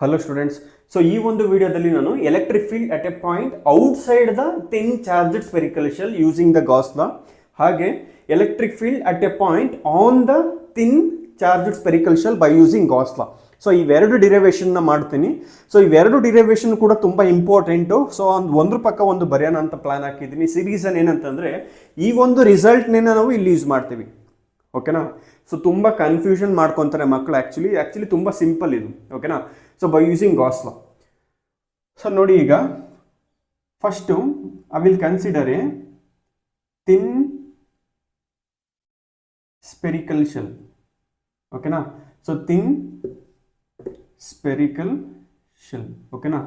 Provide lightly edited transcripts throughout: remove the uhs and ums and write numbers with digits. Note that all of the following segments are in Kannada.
Hello students. ಸೊ ಈ ಒಂದು ವಿಡಿಯೋದಲ್ಲಿ ನಾನು electric field at a point outside the thin charged spherical shell using the Gauss law, ಹಾಗೆ electric field at a point on the thin charged spherical shell by using Gauss law. So ಇವೆರಡು ಡಿರೈವೇಷನ್ನ ಮಾಡ್ತೀನಿ. ಸೊ ಇವೆರಡು ಡಿರೈವೇಷನ್ ಕೂಡ ತುಂಬ ಇಂಪಾರ್ಟೆಂಟು. ಸೊ ಒಂದ್ರ ಪಕ್ಕ ಒಂದು ಬರೆಯೋಣ ಅಂತ ಪ್ಲಾನ್ ಹಾಕಿದ್ದೀನಿ. ರೀಸನ್ ಏನಂತಂದರೆ ಈ ಒಂದು ರಿಸಲ್ಟ್ನೇ ನಾವು ಇಲ್ಲಿ ಯೂಸ್ ಮಾಡ್ತೀವಿ. ಓಕೆನಾ? ಸೊ ತುಂಬ ಕನ್ಫ್ಯೂಷನ್ ಮಾಡ್ಕೊತಾರೆ ಮಕ್ಕಳು. ಆ್ಯಕ್ಚುಲಿ ತುಂಬ ಸಿಂಪಲ್ ಇದು. ಓಕೆನಾ? So by using Gauss law. So ನೋಡಿ, ಈಗ first I will consider a thin spherical shell. ಓಕೆನಾ? So thin spherical shell. ಓಕೆನಾ?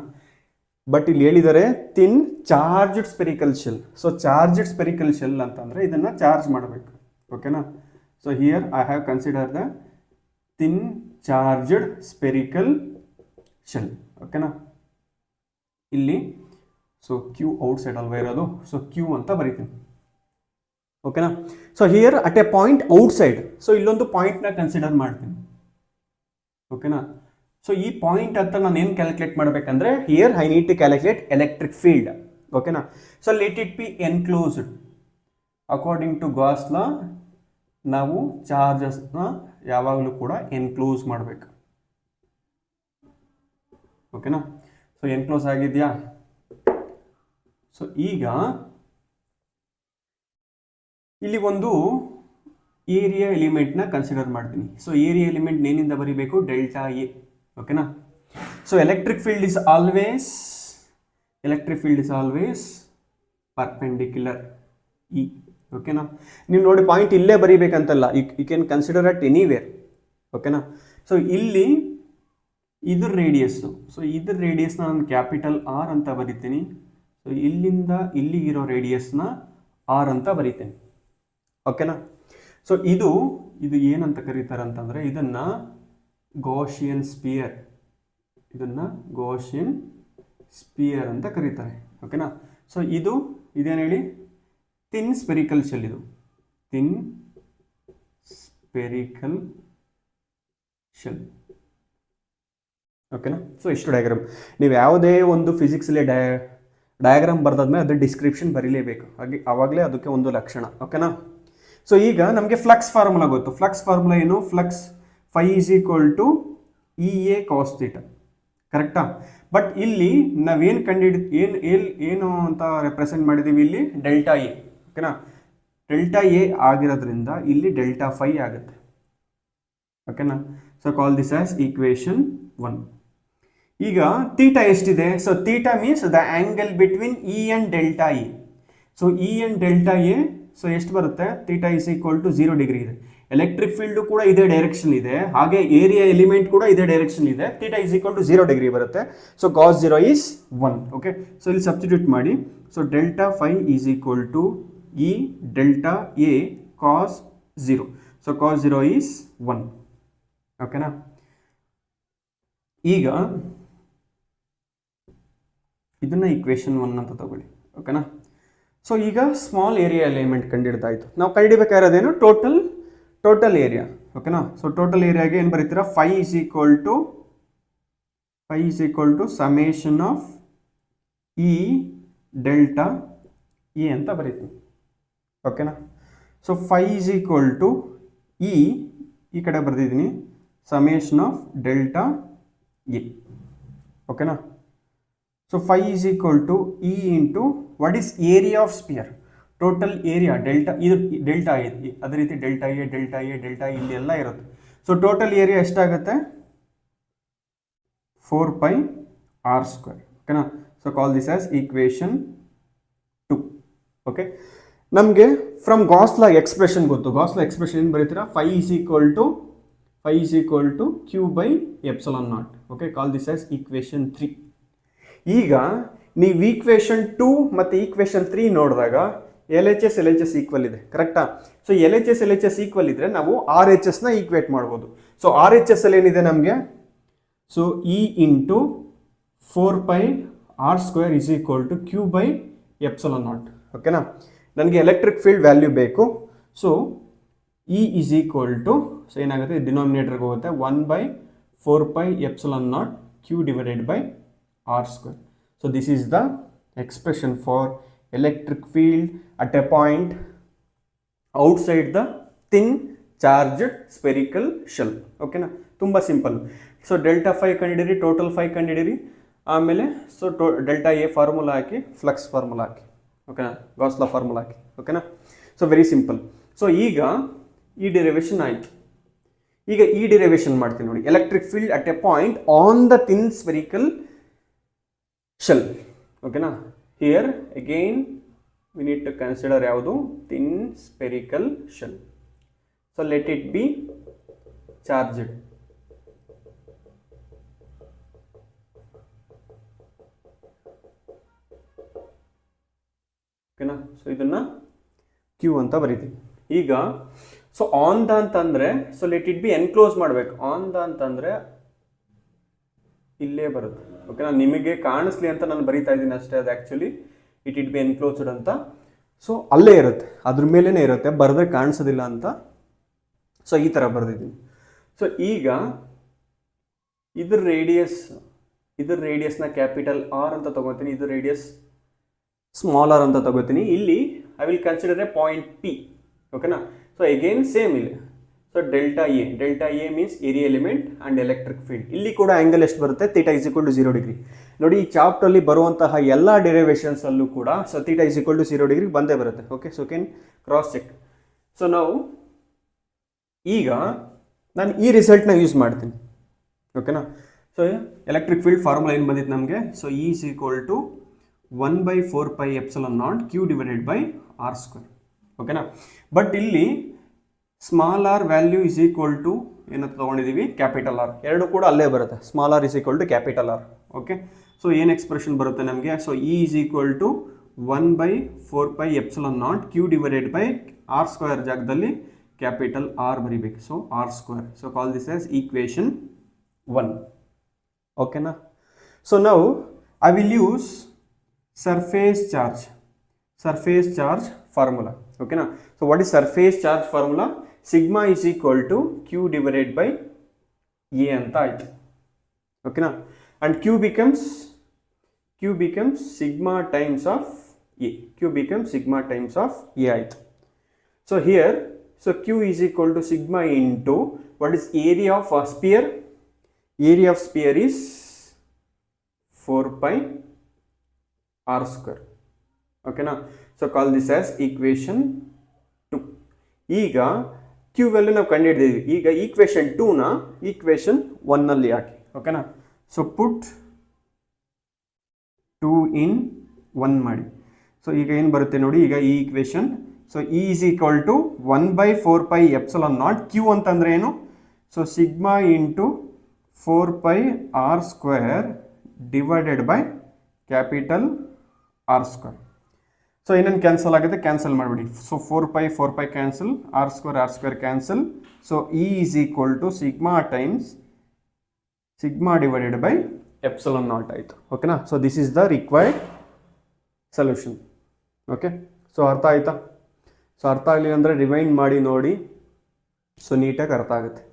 ಬಟ್ ಇಲ್ಲಿ ಹೇಳಿದ್ದಾರೆ thin charged spherical shell. So charged spherical shell ಅಂತಂದರೆ ಇದನ್ನು ಚಾರ್ಜ್ ಮಾಡಬೇಕು. ಓಕೆನಾ? So here I have consider the thin charged spherical shell. ಓಕೆನಾ? ಇಲ್ಲಿ ಸೊ ಕ್ಯೂ ಔಟ್ ಸೈಡ್ ಅಲ್ವಾ ಇರೋದು, ಸೊ ಕ್ಯೂ ಅಂತ ಬರೀತೀನಿ. ಓಕೆನಾ? So here at a point out side, so ಇಲ್ಲೊಂದು ಪಾಯಿಂಟ್ನ ಕನ್ಸಿಡರ್ ಮಾಡ್ತೀನಿ. ಓಕೆನಾ? ಸೊ ಈ ಪಾಯಿಂಟ್ ಅಂತ ನಾನು ಏನು ಕ್ಯಾಲ್ಕುಲೇಟ್ ಮಾಡಬೇಕಂದ್ರೆ here I need to calculate electric field. ಓಕೆನಾ? So let it be enclosed. According to Gauss law ನಾವು ಚಾರ್ಜಸ್ನ ಯಾವಾಗಲೂ ಕೂಡ ಎನ್ಕ್ಲೋಸ್ ಮಾಡಬೇಕು. ಓಕೆನಾ? ಸೊ ಎನ್ಕ್ಲೋಸ್ ಆಗಿದೆಯಾ? ಸೊ ಈಗ ಇಲ್ಲಿ ಒಂದು ಏರಿಯಾ ಎಲಿಮೆಂಟ್ನ ಕನ್ಸಿಡರ್ ಮಾಡ್ತೀನಿ. ಸೊ ಏರಿಯಾ ಎಲಿಮೆಂಟ್ ಏನಿಂದ ಬರೀಬೇಕು? Delta A. ಓಕೆನಾ? So electric field is always perpendicular e. ಓಕೆನಾ? ನೀವು ನೋಡಿ, ಪಾಯಿಂಟ್ ಇಲ್ಲೇ ಬರೀಬೇಕಂತಲ್ಲ, you can consider at anywhere. ಓಕೆನಾ? ಸೊ ಇಲ್ಲಿ ಇದ್ರ ರೇಡಿಯಸ್ಸು, ಸೊ ಇದ್ರ ರೇಡಿಯಸ್ನ ನಾನು ಕ್ಯಾಪಿಟಲ್ ಆರ್ ಅಂತ ಬರಿತೀನಿ. ಸೊ ಇಲ್ಲಿಂದ ಇಲ್ಲಿಗಿರೋ ರೇಡಿಯಸ್ನ ಆರ್ ಅಂತ ಬರಿತೀನಿ. ಓಕೆನಾ? ಸೊ ಇದು ಏನಂತ ಕರೀತಾರೆ ಅಂತಂದರೆ ಇದನ್ನು ಗಾಸಿಯನ್ ಸ್ಪಿಯರ್ ಅಂತ ಕರೀತಾರೆ. ಓಕೆನಾ? ಸೊ ಇದೇನು ಹೇಳಿ? Thin spherical shell. ಇದು ಥಿನ್ ಸ್ಪೆರಿಕಲ್ ಶೆಲ್. ಓಕೆನಾ? ಸೊ ಇಷ್ಟು ಡಯಾಗ್ರಾಮ್. ನೀವು ಯಾವುದೇ ಒಂದು ಫಿಸಿಕ್ಸಲ್ಲಿ ಡಯಾಗ್ರಾಮ್ ಬರೆದಾದ್ಮೇಲೆ ಅದ್ರ ಡಿಸ್ಕ್ರಿಪ್ಷನ್ ಬರೀಲೇಬೇಕು. ಆವಾಗಲೇ ಅದಕ್ಕೆ ಒಂದು ಲಕ್ಷಣ. ಓಕೆನಾ? ಸೊ ಈಗ ನಮಗೆ ಫ್ಲಕ್ಸ್ ಫಾರ್ಮುಲಾ ಗೊತ್ತು. ಫ್ಲಕ್ಸ್ ಫಾರ್ಮುಲಾ ಏನು? Flux phi is equal to E A cos theta. ಕರೆಕ್ಟಾ? ಬಟ್ ಇಲ್ಲಿ ನಾವೇನು ಏನು ಅಂತ ರೆಪ್ರೆಸೆಂಟ್ ಮಾಡಿದ್ದೀವಿ? ಇಲ್ಲಿ ಡೆಲ್ಟಾ ಎ. ಓಕೆನಾ? ಡೆಲ್ಟಾ ಎ ಆಗಿರೋದ್ರಿಂದ ಇಲ್ಲಿ ಡೆಲ್ಟಾ ಫೈ ಆಗುತ್ತೆ. ಓಕೆನಾ? So call this as equation 1. ಈಗ ಥೀಟಾ ಎಷ್ಟಿದೆ? So theta means the angle between E and delta A. So E and delta A so ಎಷ್ಟು ಬರುತ್ತೆ? Theta is equal to 0 degree ಇದೆ. ಎಲೆಕ್ಟ್ರಿಕ್ ಫೀಲ್ಡು ಕೂಡ ಇದೇ ಡೈರೆಕ್ಷನ್ ಇದೆ, ಹಾಗೆ ಏರಿಯಾ ಎಲಿಮೆಂಟ್ ಕೂಡ ಇದೇ ಡೈರೆಕ್ಷನ್ ಇದೆ. Theta is equal to 0 degree ಬರುತ್ತೆ. So cos 0 is 1. Okay? So ಇಲ್ಲಿ ಸಬ್ಸ್ಟಿಟ್ಯೂಟ್ ಮಾಡಿ. So delta phi is equal to e delta a cos 0. So cos 0 is 1. ಓಕೆನಾ? ಈಗ ಇದನ್ನ ಈಕ್ವೇಶನ್ 1 ಅಂತ ತಗೊಳ್ಳಿ. ಓಕೆನಾ? ಸೊ ಈಗ ಸ್ಮಾಲ್ ಏರಿಯಾ ಎಲಿಮೆಂಟ್ ಕಂಡಿಡ್ದಾಯ್ತು. ನಾವು ಕಂಡಿಡ್ಬೇಕಾಗಿರೋದೇನು? Total area. ಓಕೆನಾ? ಸೊ ಟೋಟಲ್ ಏರಿಯಾಗೆ ಏನು ಬರೀತೀರಾ? Phi is equal to summation of e delta a ಅಂತ ಬರೀತೀನಿ. ಓಕೆನಾ? So phi is equal to ಈ ಕಡೆ ಬರೆದಿದ್ದೀನಿ ಸಮೇಷನ್ ಆಫ್ ಡೆಲ್ಟಾ ಎ. ಓಕೆನಾ? So phi is equal to e into what is area of sphere. Total area ಇದು ಡೆಲ್ಟಾ ಎ, ಅದೇ ರೀತಿ ಡೆಲ್ಟಾ ಎ ಇಲ್ಲಿ ಎಲ್ಲ ಇರುತ್ತೆ. ಸೊ ಟೋಟಲ್ ಏರಿಯಾ ಎಷ್ಟಾಗುತ್ತೆ? 4πr². ಓಕೆನಾ? So call this as equation 2. Okay? ನಮಗೆ ಫ್ರಮ್ ಗಾಸ್ ಲಾ ಎಕ್ಸ್ಪ್ರೆಷನ್ ಗೊತ್ತು. ಗಾಸ್ ಲಾ ಎಕ್ಸ್ಪ್ರೆಷನ್ ಏನು ಬರೀತೀರಾ? Phi is equal to Q by epsilon naught. Okay? Call this as equation 3. ಈಗ ನೀವು ಈಕ್ವೇಶನ್ 2 ಮತ್ತು ಈಕ್ವೇಶನ್ 3 ನೋಡಿದಾಗ LHS ಈಕ್ವಲ್ ಇದೆ. ಕರೆಕ್ಟಾ? ಸೊ LHS ಈಕ್ವಲ್ ಇದ್ರೆ ನಾವು RHSನ ಈಕ್ವೇಟ್ ಮಾಡ್ಬೋದು. ಸೊ RHS ಅಲ್ಲಿ ಏನಿದೆ ನಮಗೆ? So E into 4πr² is equal to Q by epsilon naught. ಓಕೆನಾ? ನನಗೆ ಎಲೆಕ್ಟ್ರಿಕ್ ಫೀಲ್ಡ್ ವ್ಯಾಲ್ಯೂ ಬೇಕು. So E is equal to, so ಏನಾಗುತ್ತೆ? ಡಿನಾಮಿನೇಟರ್ಗೆ ಹೋಗುತ್ತೆ 1/4πε0 Q divided by R square. So this is the expression for electric field at a point outside the thin charged spherical shell. ಓಕೆನಾ, ತುಂಬ ಸಿಂಪಲ್. ಸೊ ಡೆಲ್ಟಾ ಫೈ ಕಂಡಿಡಿರಿ, ಟೋಟಲ್ ಫೈ ಕಂಡಿಡಿರಿ, ಆಮೇಲೆ ಸೊ ಡೆಲ್ಟಾ ಎ ಫಾರ್ಮುಲಾ ಹಾಕಿ, ಫ್ಲಕ್ಸ್ ಫಾರ್ಮುಲಾ ಹಾಕಿ, ಓಕೆನಾ, ಗಾಸ್ ಲಾ ಫಾರ್ಮುಲಾ ಹಾಕಿ, ಓಕೆನಾ. So very simple. ಸೊ ಈಗ ಈ ಡೆರಿವೇಶನ್ ಆಯಿತು. ಈಗ ಈ ಡೆರಿವೇಶನ್ ಮಾಡ್ತೀನಿ ನೋಡಿ. Electric field at a point on the thin spherical shell. ಓಕೆನಾ, here again we need to consider ಯಾವುದು, thin spherical shell. So let it be charged. ಓಕೆನಾ, ಸೊ ಇದನ್ನ ಕ್ಯೂ ಅಂತ ಬರೀತೀವಿ. ಈಗ ಸೊ ಆನ್ ದ ಅಂತಂದ್ರೆ, so let it B enclose ಮಾಡಬೇಕು. ಆನ್ ದ ಅಂತಂದ್ರೆ ಇಲ್ಲೇ ಬರುತ್ತೆ. ಓಕೆನಾ, ನಿಮಗೆ ಕಾಣಿಸ್ಲಿ ಅಂತ ನಾನು ಬರೀತಾ ಇದ್ದೀನಿ ಅಷ್ಟೇ. ಅದು ಆ್ಯಕ್ಚುಲಿ ಇಟ್ ಬಿ ಎನ್ಕ್ಲೋಸ್ಡ್ ಅಂತ. ಸೊ ಅಲ್ಲೇ ಇರುತ್ತೆ, ಅದ್ರ ಮೇಲೇ ಇರುತ್ತೆ, ಬರೆದ್ರೆ ಕಾಣಿಸೋದಿಲ್ಲ ಅಂತ. ಸೊ ಈ ಥರ ಬರೆದಿದ್ದೀನಿ. ಸೊ ಈಗ ಇದ್ರ ರೇಡಿಯಸ್ನ ಕ್ಯಾಪಿಟಲ್ ಆರ್ ಅಂತ ತಗೋತೀನಿ, ಇದ್ರ ರೇಡಿಯಸ್ ಸ್ಮಾಲ್ ಆರ್ ಅಂತ ತಗೋತೀನಿ. ಇಲ್ಲಿ I will consider a point P. ಓಕೆನಾ, ಸೊ ಅಗೇನ್ ಸೇಮ್ ಇಲ್ಲಿ. So delta A means area element and electric field. ಇಲ್ಲಿ ಕೂಡ ಆ್ಯಂಗಲ್ ಎಷ್ಟು ಬರುತ್ತೆ, theta is equal to 0 degree. ನೋಡಿ, ಈ ಚಾಪ್ಟ್ರಲ್ಲಿ ಬರುವಂತಹ ಎಲ್ಲ ಡೆರಿವೇಷನ್ಸಲ್ಲೂ ಕೂಡ so theta is equal to 0 degree ಬಂದೇ ಬರುತ್ತೆ. Okay, so can cross check. ಸೊ ನಾವು ಈಗ ನಾನು ಈ ರಿಸಲ್ಟ್ನ ಯೂಸ್ ಮಾಡ್ತೀನಿ. ಓಕೆನಾ, ಸೊ ಎಲೆಕ್ಟ್ರಿಕ್ ಫೀಲ್ಡ್ ಫಾರ್ಮುಲಾ ಏನು ಬಂದಿತ್ತು ನಮಗೆ. So E is equal to 1/4πε0 Q divided by r square. ಓಕೆನಾ, ಬಟ್ ಇಲ್ಲಿ small r value is equal to ಏನಂತ ತೊಗೊಂಡಿದ್ದೀವಿ, ಕ್ಯಾಪಿಟಲ್ ಆರ್. ಎರಡು ಕೂಡ ಅಲ್ಲೇ ಬರುತ್ತೆ. Small r is equal to capital r. Okay, so ಏನು ಎಕ್ಸ್ಪ್ರೆಷನ್ ಬರುತ್ತೆ ನಮಗೆ. So E is equal to 1/4πε0 Q divided by r square ಜಾಗದಲ್ಲಿ ಕ್ಯಾಪಿಟಲ್ ಆರ್ ಬರಿಬೇಕು. So r square. So call this as equation 1. ಓಕೆನಾ, ಸೊ ನಾವು I will use surface charge formula. ಓಕೆನಾ, so what is surface charge formula. Sigma is equal to q divided by a ಅಂತ ಆಯಿತು. ಓಕೆನಾ, and q becomes sigma times of a. ಆಯಿತು. So here so q is equal to sigma into what is area of sphere. Area of sphere is 4π r square. ಓಕೆನಾ, so call this as equation 2. ಈಗ ಕ್ಯೂ ವ್ಯಾಲ್ಯೂ ನಾವು ಕಂಡುಹಿಡಿದೀವಿ. ಈಗ ಈಕ್ವೇಷನ್ 2ನ ಈಕ್ವೇಷನ್ 1ನಲ್ಲಿ ಹಾಕಿ. ಓಕೆನಾ, ಸೊ ಪುಟ್ 2 in 1 ಮಾಡಿ. ಸೊ ಈಗ ಏನು ಬರುತ್ತೆ ನೋಡಿ. ಈಗ ಈ equation, so E is equal to 1/4πε0 q ಅಂತಂದ್ರೆ ಏನು. So sigma into 4π r square divided by capital r square. So ಏನೇನು ಕ್ಯಾನ್ಸಲ್ ಆಗುತ್ತೆ, ಕ್ಯಾನ್ಸಲ್ ಮಾಡಿಬಿಡಿ. So 4π cancel, r square cancel. So E is equal to sigma times sigma divided by ε0 ಆಯಿತು. ಓಕೆನಾ, so this is the required solution. Okay, so ಅರ್ಥ ಆಯ್ತಾ. ಸೊ ಅರ್ಥ ಆಗಲಿ ಅಂದರೆ ರಿವೈಂಡ್ ಮಾಡಿ ನೋಡಿ. ಸೊ ನೀಟಾಗಿ ಅರ್ಥ ಆಗುತ್ತೆ.